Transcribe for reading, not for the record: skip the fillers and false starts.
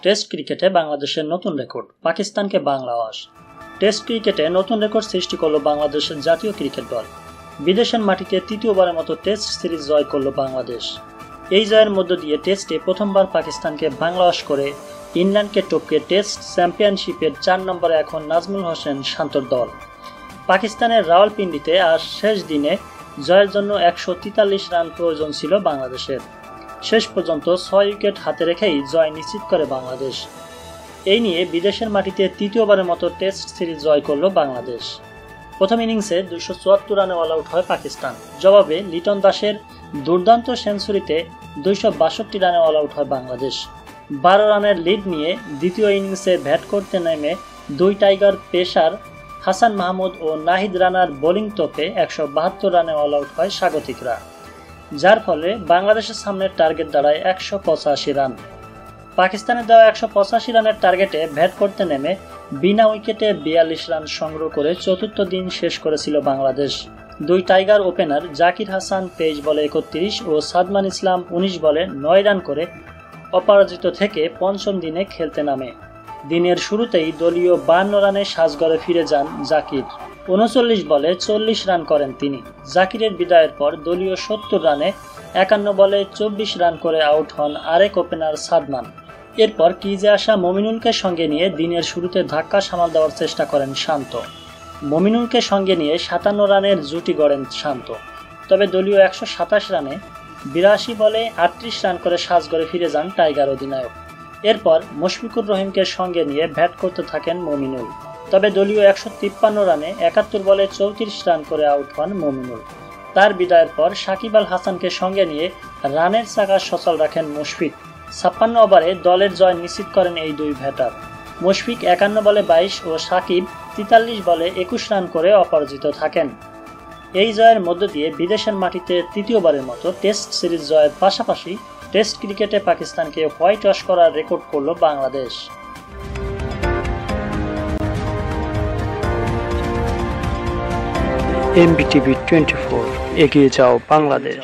Test ক্রিকেটে বাংলাদেশের নতুন রেকর্ড, পাকিস্তানকে বাংলা ওয়াশ। টেস্ট ক্রিকেটে নতুন রেকর্ড সৃষ্টি করল বাংলাদেশের জাতীয় ক্রিকেট দল। বিদেশের মাটিতে তৃতীয়বারের মতো টেস্ট সিরিজ জয় করল বাংলাদেশ। এই জয়ের মধ্য দিয়ে টেস্টে প্রথমবার পাকিস্তানকে বাংলা ওয়াশ করে ইংল্যান্ডকে টপকে টেস্ট চ্যাম্পিয়নশিপের 4 নম্বরে এখন নাজমুল হোসেন শান্তর দল। পাকিস্তানের রাওয়ালপিন্ডিতে আজ শেষ দিনে জয়ের জন্য 143 রান প্রয়োজন ছিল বাংলাদেশের। শেষ পর্যন্ত 6 উইকেট হাতে রেখেই জয় নিশ্চিত করে বাংলাদেশ। এই নিয়ে বিদেশের মাটিতে তৃতীয়বারের মতো টেস্ট সিরিজ জয় করল বাংলাদেশ। প্রথম ইনিংসে 274 রানে অল আউট হয় পাকিস্তান। জবাবে লিটন দাসের দুর্দান্ত সেঞ্চুরিতে 262 রানে অল আউট হয় বাংলাদেশ। 12 রানের লিড নিয়ে দ্বিতীয় ইনিংসে ব্যাট করতে নেমে দুই টাইগার পেসার হাসান মাহমুদ ও নাহিদ রানার বোলিং তোপে 172 রানে অল আউট হয় স্বাগতিকরা, যার ফলে বাংলাদেশের সামনে টার্গেট দাঁড়ায় 185 রান। পাকিস্তানের দেওয়া 185 রানের টার্গেটে ব্যাট করতে নেমে বিনা উইকেটে 42 রান সংগ্রহ করে চতুর্থ দিন শেষ করেছিল বাংলাদেশ। দুই টাইগার ওপেনার জাকির হাসান 23 বলে 31 ও সাদমান ইসলাম 19 বলে 9 রান করে অপরাজিত থেকে পঞ্চম দিনে খেলতে নামে। দিনের শুরুতেই দলীয় 52 রানে সাজঘরে ফিরে যান জাকির। 39 বলে 40 রান করেন তিনি। জাকিরের বিদায়ের পর দলীয় 70 রানে 51 বলে 24 রান করে আউট হন আরেক ওপেনার সাদমান। এরপর ক্রিজে আসা মমিনুলকে সঙ্গে নিয়ে দিনের শুরুতে ধাক্কা সামাল দেওয়ার চেষ্টা করেন শান্ত। মমিনুলকে সঙ্গে নিয়ে 57 রানের জুটি গড়েন শান্ত। তবে দলীয় 127 রানে 82 বলে 38 রান করে সাজঘরে ফিরে যান টাইগার অধিনায়ক। এরপর মুশফিকুর রহিমকে সঙ্গে নিয়ে ব্যাট করতে থাকেন মমিনুল। তবে দলীয় 153 রানে 71 বলে 34 রান করে আউট হন মমিনুল। তার বিদায়ের পর সাকিব আল হাসানকে সঙ্গে নিয়ে রানের চাকা সচল রাখেন মুশফিক। 56 ওভারে দলের জয় নিশ্চিত করেন এই দুই ব্যাটার। মুশফিক 51 বলে 22 ও সাকিব 43 বলে 21 রান করে অপরাজিত থাকেন। এই জয়ের মধ্য দিয়ে বিদেশের মাটিতে তৃতীয়বারের মতো টেস্ট সিরিজ জয়ের পাশাপাশি টেস্ট ক্রিকেটে পাকিস্তানকে হোয়াইট ওয়াশ করার রেকর্ড করল বাংলাদেশ। MBTV 24, এগিয়ে যাও বাংলাদেশ।